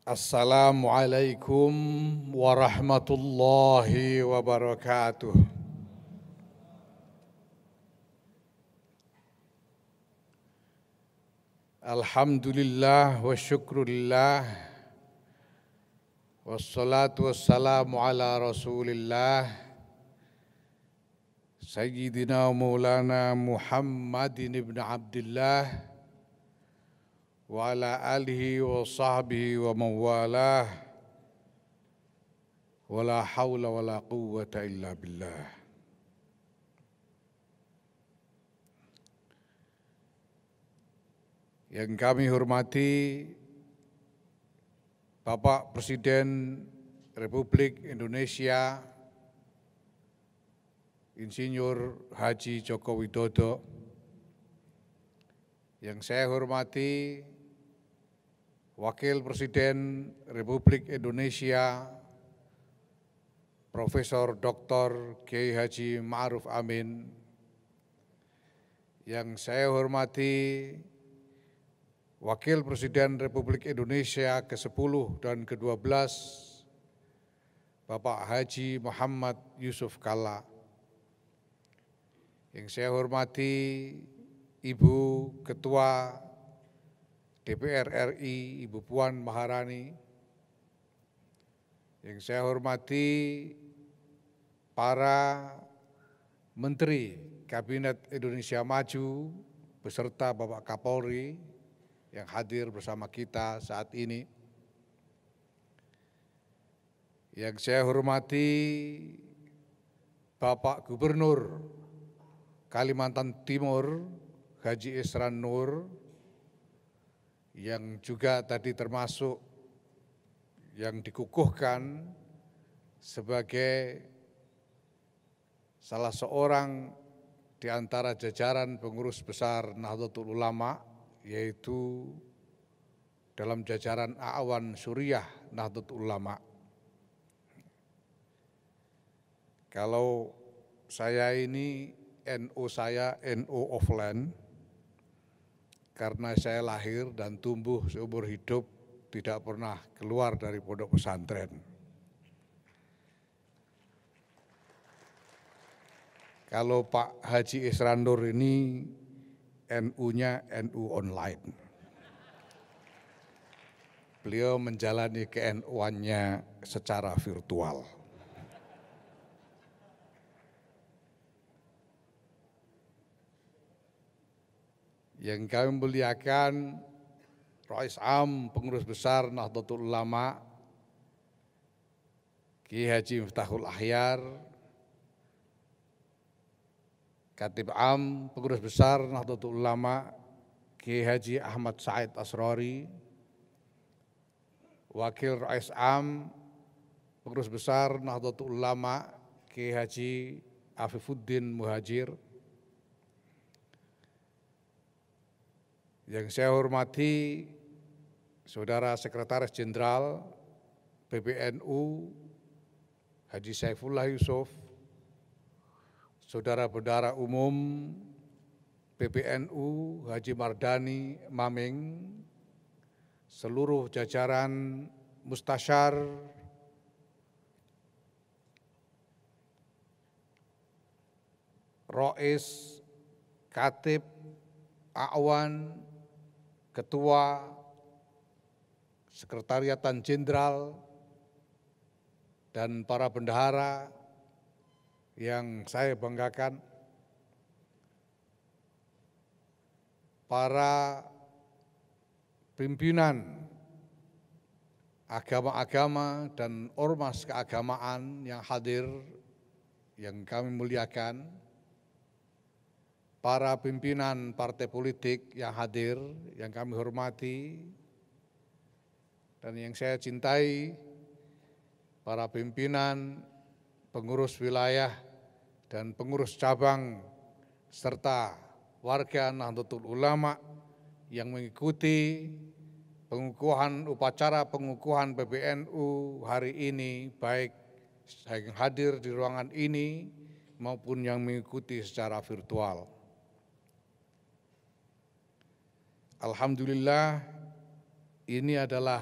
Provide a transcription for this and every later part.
Assalamualaikum warahmatullahi wabarakatuh. Alhamdulillah wa syukrulillah wassalatu wassalamu ala rasulillah Sayyidina Maulana Muhammadin ibn Abdullah wa ala alihi wa sahbihi wa mawalah wa la hawla wa la quwwata illa billah. Yang kami hormati Bapak Presiden Republik Indonesia Insinyur Haji Joko Widodo, yang saya hormati Wakil Presiden Republik Indonesia Profesor Dr. Kiai Haji Ma'ruf Amin, yang saya hormati Wakil Presiden Republik Indonesia ke-10 dan ke-12 Bapak Haji Muhammad Yusuf Kalla, yang saya hormati Ibu Ketua DPR RI, Ibu Puan Maharani, yang saya hormati para Menteri Kabinet Indonesia Maju beserta Bapak Kapolri yang hadir bersama kita saat ini, yang saya hormati Bapak Gubernur Kalimantan Timur Haji Isran Nur, yang juga tadi termasuk yang dikukuhkan sebagai salah seorang di antara jajaran pengurus besar Nahdlatul Ulama, yaitu dalam jajaran A'wan Suriah Nahdlatul Ulama. Kalau saya ini saya NU offline, karena saya lahir dan tumbuh seumur hidup tidak pernah keluar dari pondok pesantren. Kalau Pak Haji Isran Nur ini NU-nya NU online. Beliau menjalani ke-NU-annya secara virtual. Yang kami muliakan Rais Am Pengurus Besar Nahdlatul Ulama Kiai Haji Miftahul Ahyar, Khatib Am Pengurus Besar Nahdlatul Ulama Kiai Haji Ahmad Said Asrori, Wakil Rais Am Pengurus Besar Nahdlatul Ulama Kiai Haji Afifuddin Muhajir, yang saya hormati Saudara Sekretaris Jenderal PBNU Haji Saifullah Yusuf, Saudara Bendahara Umum PBNU Haji Mardani Maming, seluruh jajaran Mustasyar, Rois, Katib, A'wan, Ketua Sekretariatan Jenderal, dan para bendahara yang saya banggakan, para pimpinan agama-agama dan ormas keagamaan yang hadir, yang kami muliakan, para pimpinan partai politik yang hadir, yang kami hormati, dan yang saya cintai, para pimpinan, pengurus wilayah, dan pengurus cabang, serta warga Nahdlatul Ulama yang mengikuti upacara pengukuhan PBNU hari ini, baik yang hadir di ruangan ini maupun yang mengikuti secara virtual. Alhamdulillah, ini adalah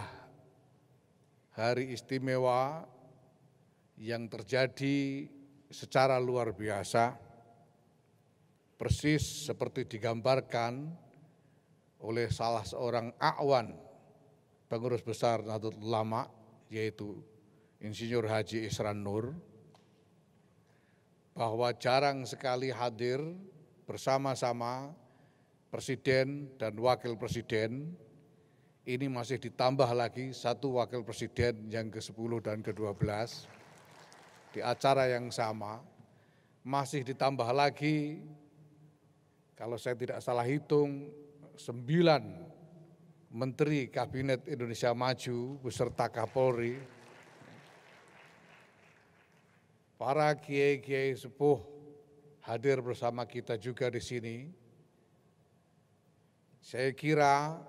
hari istimewa yang terjadi secara luar biasa, persis seperti digambarkan oleh salah seorang a'wan pengurus besar Nahdlatul Ulama, yaitu Insinyur Haji Isran Nur, bahwa jarang sekali hadir bersama-sama Presiden dan Wakil Presiden. Ini masih ditambah lagi satu Wakil Presiden yang ke-10 dan ke-12 di acara yang sama, masih ditambah lagi, kalau saya tidak salah hitung, 9 Menteri Kabinet Indonesia Maju beserta Kapolri, para kiai-kiai sepuh hadir bersama kita juga di sini. Saya kira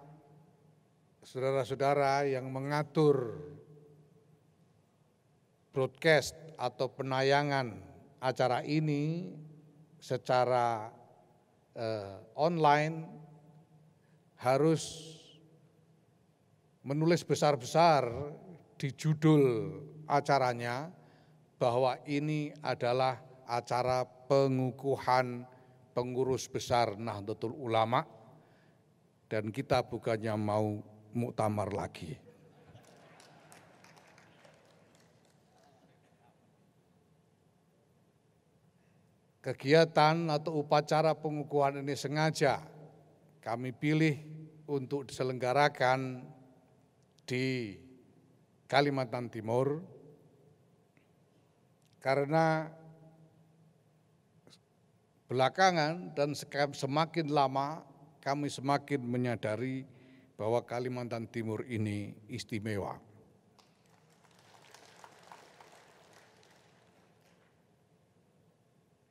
saudara-saudara yang mengatur broadcast atau penayangan acara ini secara online harus menulis besar-besar di judul acaranya bahwa ini adalah acara pengukuhan pengurus besar Nahdlatul Ulama dan kita bukannya mau muktamar lagi. Kegiatan atau upacara pengukuhan ini sengaja kami pilih untuk diselenggarakan di Kalimantan Timur karena belakangan dan semakin lama kami semakin menyadari bahwa Kalimantan Timur ini istimewa.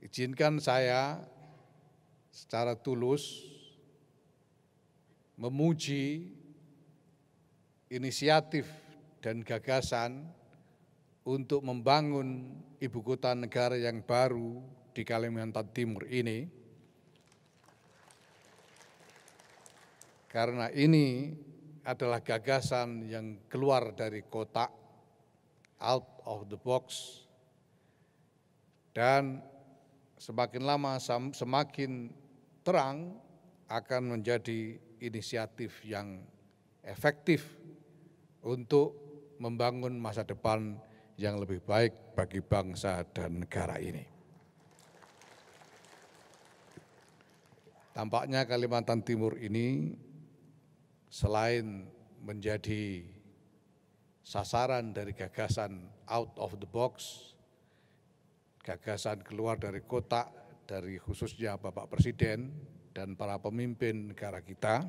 Izinkan saya secara tulus memuji inisiatif dan gagasan untuk membangun ibu kota negara yang baru di Kalimantan Timur ini. Karena ini adalah gagasan yang keluar dari kotak, out of the box, dan semakin lama semakin terang akan menjadi inisiatif yang efektif untuk membangun masa depan yang lebih baik bagi bangsa dan negara ini. Tampaknya Kalimantan Timur ini selain menjadi sasaran dari gagasan out of the box, gagasan keluar dari kotak, dari khususnya Bapak Presiden dan para pemimpin negara kita,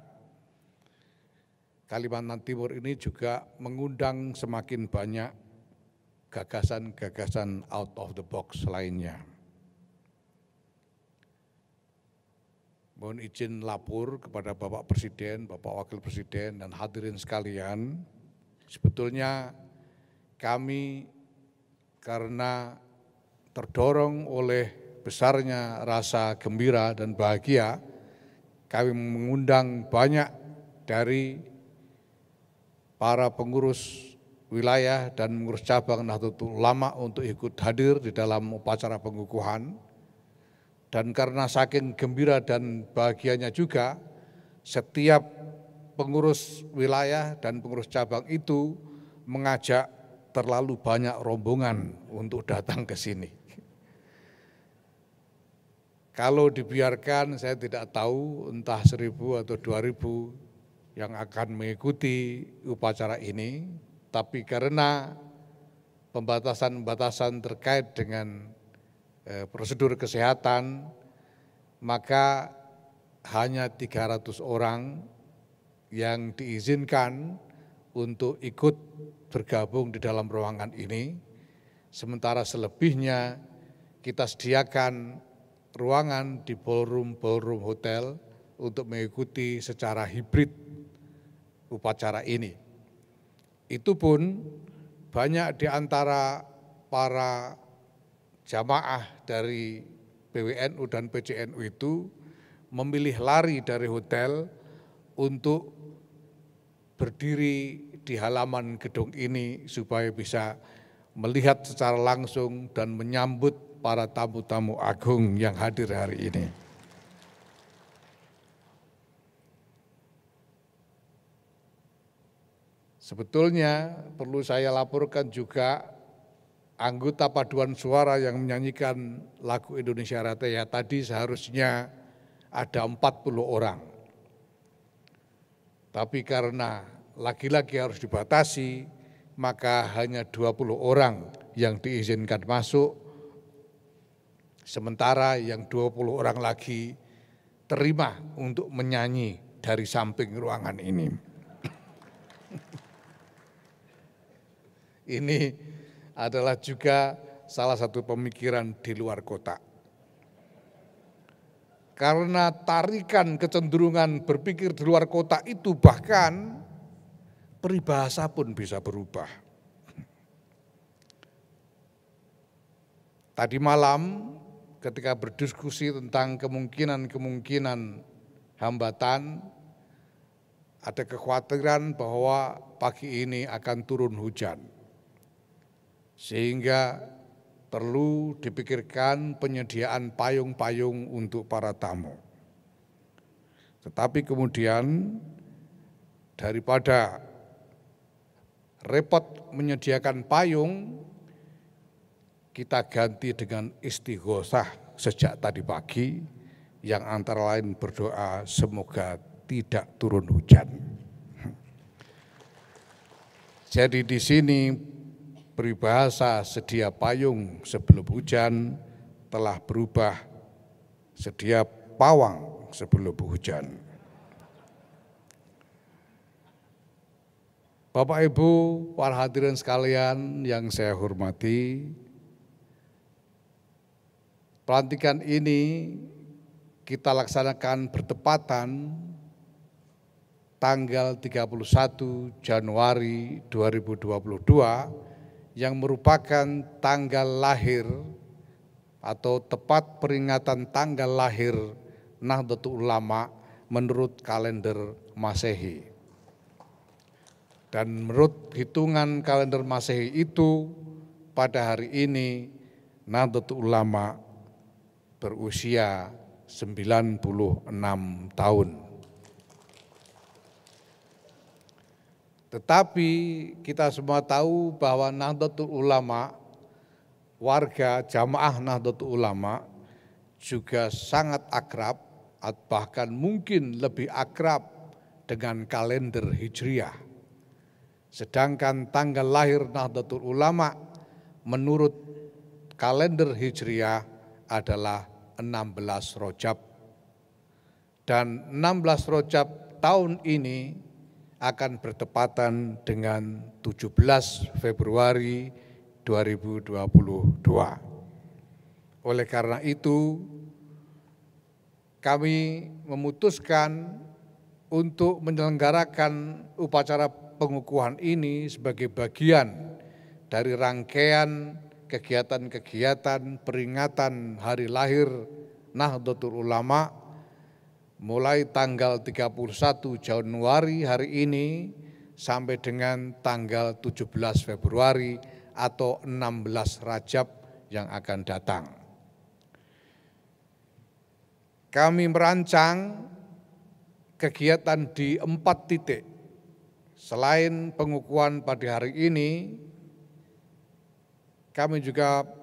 Kalimantan Timur ini juga mengundang semakin banyak gagasan-gagasan out of the box lainnya. Mohon izin lapor kepada Bapak Presiden, Bapak Wakil Presiden, dan hadirin sekalian, sebetulnya kami karena terdorong oleh besarnya rasa gembira dan bahagia, kami mengundang banyak dari para pengurus wilayah dan pengurus cabang Nahdlatul Ulama untuk ikut hadir di dalam upacara pengukuhan. Dan karena saking gembira dan bahagianya juga, setiap pengurus wilayah dan pengurus cabang itu mengajak terlalu banyak rombongan untuk datang ke sini. Kalau dibiarkan, saya tidak tahu entah 1.000 atau 2.000 yang akan mengikuti upacara ini, tapi karena pembatasan-pembatasan terkait dengan prosedur kesehatan, maka hanya 300 orang yang diizinkan untuk ikut bergabung di dalam ruangan ini, sementara selebihnya kita sediakan ruangan di ballroom hotel untuk mengikuti secara hibrid upacara ini. Itu pun banyak di antara para jamaah dari PWNU dan PCNU itu memilih lari dari hotel untuk berdiri di halaman gedung ini supaya bisa melihat secara langsung dan menyambut para tamu-tamu agung yang hadir hari ini. Sebetulnya perlu saya laporkan juga anggota paduan suara yang menyanyikan lagu Indonesia Raya tadi seharusnya ada 40 orang. Tapi karena lagi-lagi harus dibatasi, maka hanya 20 orang yang diizinkan masuk, sementara yang 20 orang lagi terima untuk menyanyi dari samping ruangan ini. Ini adalah juga salah satu pemikiran di luar kotak. Karena tarikan kecenderungan berpikir di luar kotak itu bahkan peribahasa pun bisa berubah. Tadi malam ketika berdiskusi tentang kemungkinan hambatan, ada kekhawatiran bahwa pagi ini akan turun hujan. Sehingga perlu dipikirkan penyediaan payung-payung untuk para tamu. Tetapi kemudian daripada repot menyediakan payung, kita ganti dengan istighosah sejak tadi pagi yang antara lain berdoa semoga tidak turun hujan. Jadi di sini peribahasa sedia payung sebelum hujan telah berubah sedia pawang sebelum hujan. Bapak Ibu, para hadirin sekalian yang saya hormati, pelantikan ini kita laksanakan bertepatan tanggal 31 Januari 2022 yang merupakan tanggal lahir atau tepat peringatan tanggal lahir Nahdlatul Ulama menurut kalender Masehi. Dan menurut hitungan kalender Masehi itu, pada hari ini Nahdlatul Ulama berusia 96 tahun. Tetapi kita semua tahu bahwa Nahdlatul Ulama, warga jamaah Nahdlatul Ulama juga sangat akrab, bahkan mungkin lebih akrab dengan kalender Hijriah. Sedangkan tanggal lahir Nahdlatul Ulama menurut kalender Hijriah adalah 16 Rajab. Dan 16 Rajab tahun ini akan bertepatan dengan 17 Februari 2022. Oleh karena itu, kami memutuskan untuk menyelenggarakan upacara pengukuhan ini sebagai bagian dari rangkaian kegiatan-kegiatan peringatan hari lahir Nahdlatul Ulama mulai tanggal 31 Januari hari ini sampai dengan tanggal 17 Februari atau 16 Rajab yang akan datang. Kami merancang kegiatan di 4 titik. Selain pengukuhan pada hari ini, kami juga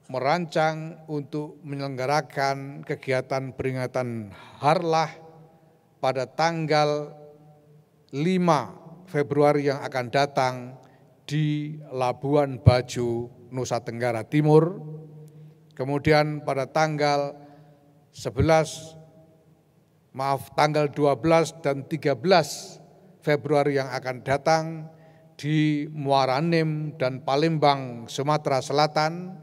merancang untuk menyelenggarakan kegiatan peringatan Harlah pada tanggal 5 Februari yang akan datang di Labuan Bajo, Nusa Tenggara Timur. Kemudian pada tanggal 12 dan 13 Februari yang akan datang di Muara Enim dan Palembang, Sumatera Selatan.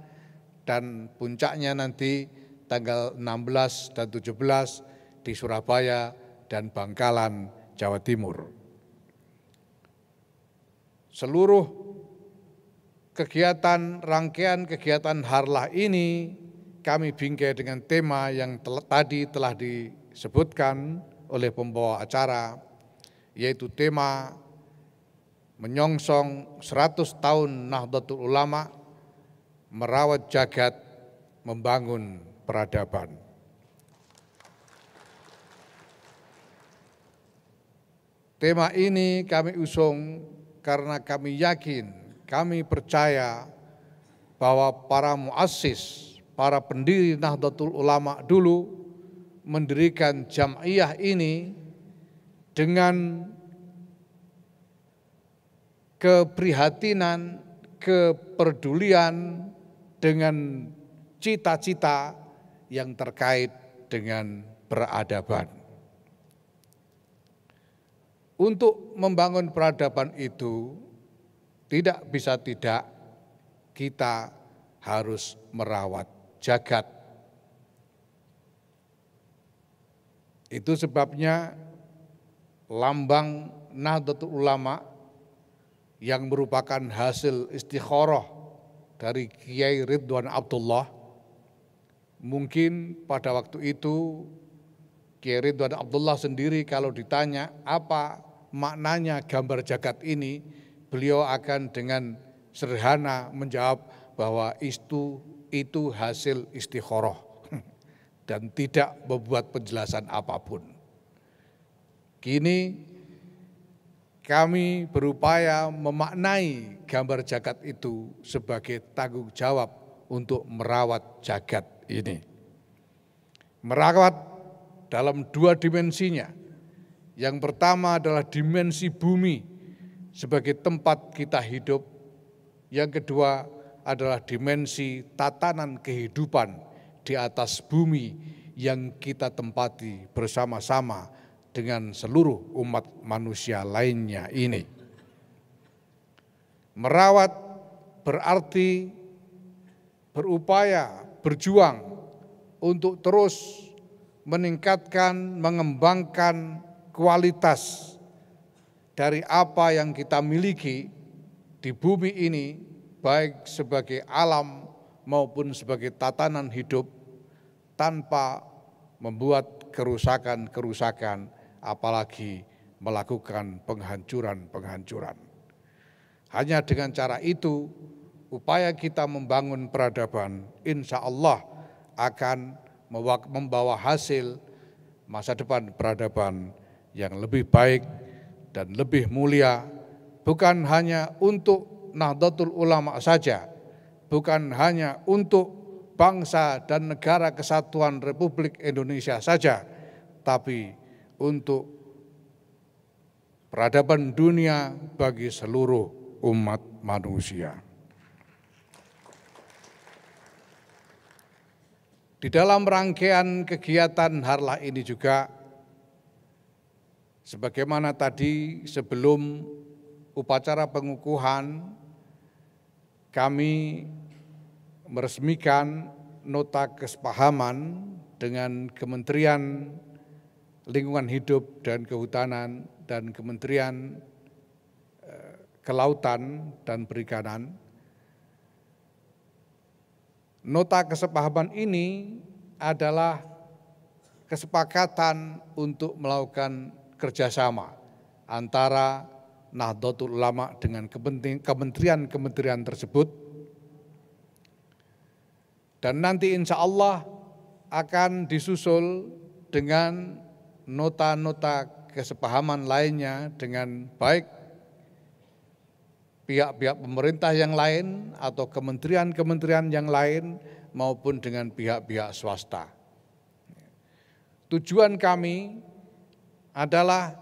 Dan puncaknya nanti tanggal 16 dan 17 di Surabaya dan Bangkalan, Jawa Timur. Seluruh rangkaian kegiatan Harlah ini kami bingkai dengan tema yang tadi telah disebutkan oleh pembawa acara, yaitu tema menyongsong 100 tahun Nahdlatul Ulama, merawat jagat, membangun peradaban. Tema ini kami usung karena kami yakin, kami percaya bahwa para muassis, para pendiri Nahdlatul Ulama dulu mendirikan jam'iyah ini dengan keprihatinan, kepedulian, dengan cita-cita yang terkait dengan peradaban. Untuk membangun peradaban itu tidak bisa tidak kita harus merawat jagat. Itu sebabnya lambang Nahdlatul Ulama yang merupakan hasil istikharah dari Kiai Ridwan Abdullah. Mungkin pada waktu itu Kiai Ridwan Abdullah sendiri kalau ditanya apa maknanya gambar jagat ini, beliau akan dengan sederhana menjawab bahwa itu hasil istikharah dan tidak membuat penjelasan apapun. Kini kami berupaya memaknai gambar jagat itu sebagai tanggung jawab untuk merawat jagat ini. Merawat dalam dua dimensinya. Yang pertama adalah dimensi bumi sebagai tempat kita hidup. Yang kedua adalah dimensi tatanan kehidupan di atas bumi yang kita tempati bersama-sama dengan seluruh umat manusia lainnya ini. Merawat berarti berupaya, berjuang untuk terus meningkatkan, mengembangkan kualitas dari apa yang kita miliki di bumi ini, baik sebagai alam maupun sebagai tatanan hidup, tanpa membuat kerusakan-kerusakan, apalagi melakukan penghancuran-penghancuran. Hanya dengan cara itu, upaya kita membangun peradaban, insya Allah akan membawa hasil masa depan peradaban yang lebih baik dan lebih mulia, bukan hanya untuk Nahdlatul Ulama saja, bukan hanya untuk bangsa dan negara kesatuan Republik Indonesia saja, tapi untuk peradaban dunia bagi seluruh umat manusia. Di dalam rangkaian kegiatan Harlah ini juga, sebagaimana tadi sebelum upacara pengukuhan, kami meresmikan nota kesepahaman dengan Kementerian Lingkungan Hidup dan Kehutanan dan Kementerian Kelautan dan Perikanan. Nota kesepahaman ini adalah kesepakatan untuk melakukan kerjasama antara Nahdlatul Ulama dengan kementerian-kementerian tersebut, dan nanti insya Allah akan disusul dengan nota-nota kesepahaman lainnya dengan baik pihak-pihak pemerintah yang lain atau kementerian-kementerian yang lain maupun dengan pihak-pihak swasta. Tujuan kami adalah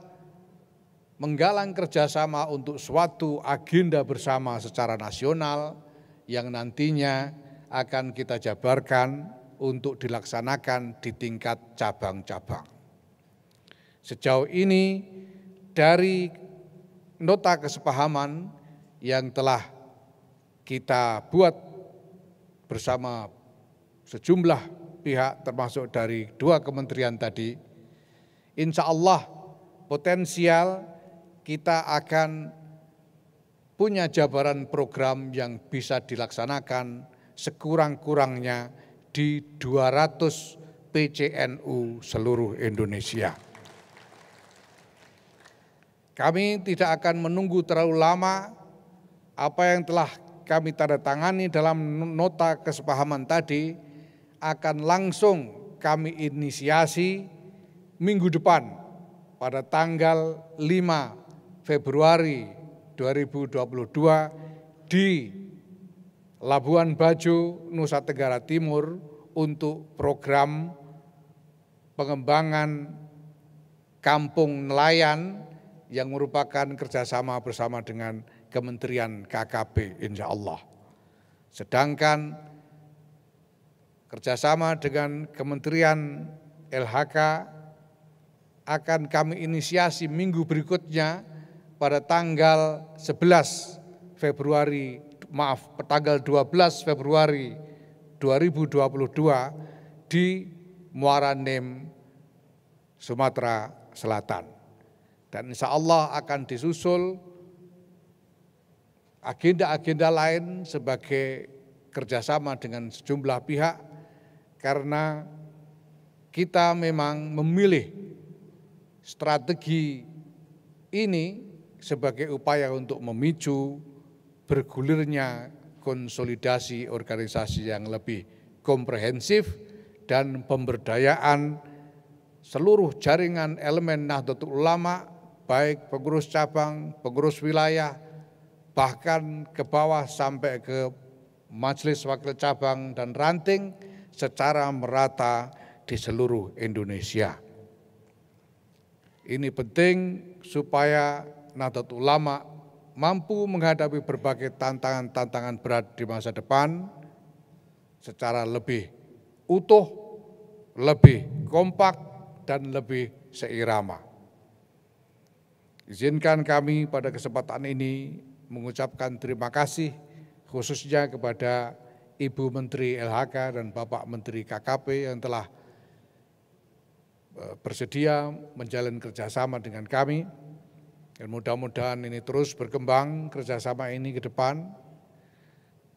menggalang kerjasama untuk suatu agenda bersama secara nasional yang nantinya akan kita jabarkan untuk dilaksanakan di tingkat cabang-cabang. Sejauh ini dari nota kesepahaman yang telah kita buat bersama sejumlah pihak termasuk dari dua kementerian tadi, insya Allah potensial kita akan punya jabaran program yang bisa dilaksanakan sekurang-kurangnya di 200 PCNU seluruh Indonesia. Kami tidak akan menunggu terlalu lama. Apa yang telah kami tanda tangani dalam nota kesepahaman tadi akan langsung kami inisiasi minggu depan pada tanggal 5 Februari 2022 di Labuan Bajo, Nusa Tenggara Timur untuk program pengembangan kampung nelayan yang merupakan kerjasama bersama dengan Kementerian KKP insya Allah. Sedangkan kerjasama dengan Kementerian LHK akan kami inisiasi minggu berikutnya pada tanggal 12 Februari 2022 di Muara Enim, Sumatera Selatan. Dan insya Allah akan disusul agenda-agenda lain sebagai kerjasama dengan sejumlah pihak, karena kita memang memilih strategi ini sebagai upaya untuk memicu bergulirnya konsolidasi organisasi yang lebih komprehensif dan pemberdayaan seluruh jaringan elemen Nahdlatul Ulama, baik pengurus cabang, pengurus wilayah, bahkan ke bawah sampai ke majelis wakil cabang dan ranting secara merata di seluruh Indonesia. Ini penting supaya Nahdlatul Ulama mampu menghadapi berbagai tantangan-tantangan berat di masa depan secara lebih utuh, lebih kompak, dan lebih seirama. Izinkan kami pada kesempatan ini mengucapkan terima kasih khususnya kepada Ibu Menteri LHK dan Bapak Menteri KKP yang telah bersedia menjalin kerjasama dengan kami. Dan mudah-mudahan ini terus berkembang kerjasama ini ke depan.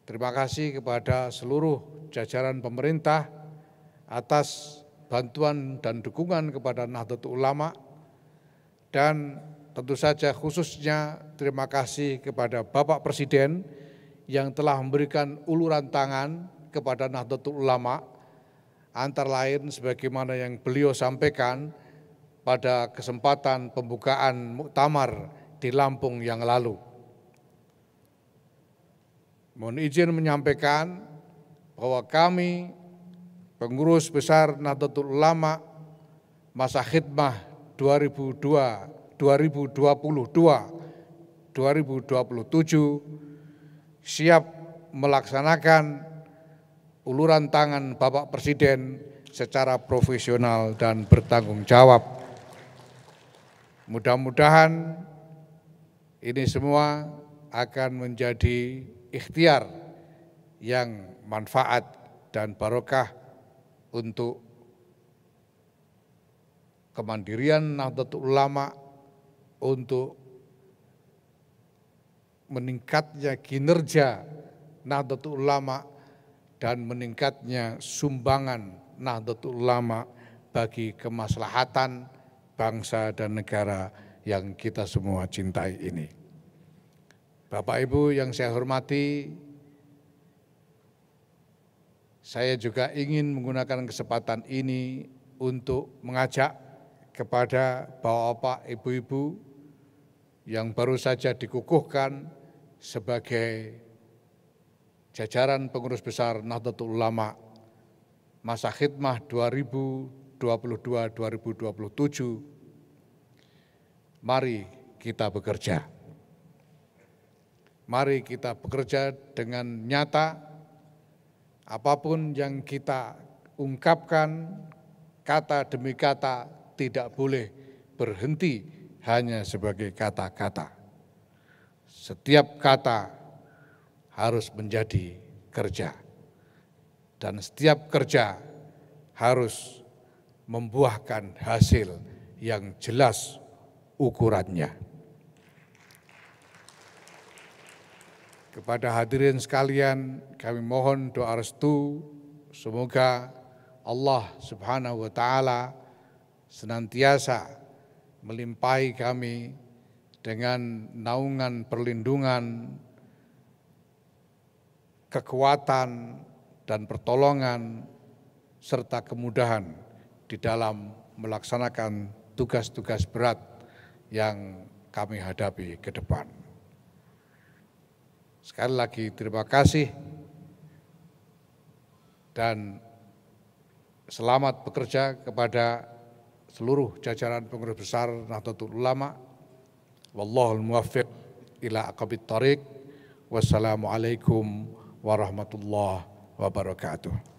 Terima kasih kepada seluruh jajaran pemerintah atas bantuan dan dukungan kepada Nahdlatul Ulama, dan tentu saja khususnya terima kasih kepada Bapak Presiden yang telah memberikan uluran tangan kepada Nahdlatul Ulama, antara lain sebagaimana yang beliau sampaikan pada kesempatan pembukaan muktamar di Lampung yang lalu. Mohon izin menyampaikan bahwa kami pengurus besar Nahdlatul Ulama masa khidmah 2022-2027 siap melaksanakan uluran tangan Bapak Presiden secara profesional dan bertanggung jawab. Mudah-mudahan ini semua akan menjadi ikhtiar yang manfaat dan barokah untuk kemandirian Nahdlatul Ulama, untuk meningkatnya kinerja Nahdlatul Ulama, dan meningkatnya sumbangan Nahdlatul Ulama bagi kemaslahatan bangsa dan negara yang kita semua cintai ini. Bapak Ibu yang saya hormati, saya juga ingin menggunakan kesempatan ini untuk mengajak kepada bapak-bapak, ibu-ibu yang baru saja dikukuhkan sebagai jajaran pengurus besar Nahdlatul Ulama masa khidmah 2022-2027, mari kita bekerja. Mari kita bekerja dengan nyata. Apapun yang kita ungkapkan, kata demi kata tidak boleh berhenti hanya sebagai kata-kata. Setiap kata harus menjadi kerja. Dan setiap kerja harus membuahkan hasil yang jelas ukurannya. Kepada hadirin sekalian, kami mohon doa restu, semoga Allah Subhanahu wa Ta'ala senantiasa melimpahi kami dengan naungan perlindungan, kekuatan, dan pertolongan, serta kemudahan di dalam melaksanakan tugas-tugas berat yang kami hadapi ke depan. Sekali lagi terima kasih dan selamat bekerja kepada seluruh jajaran pengurus besar Nahdlatul Ulama. Wallahul muwaffiq ila aqwamit thoriq. Wassalamualaikum warahmatullahi wabarakatuh.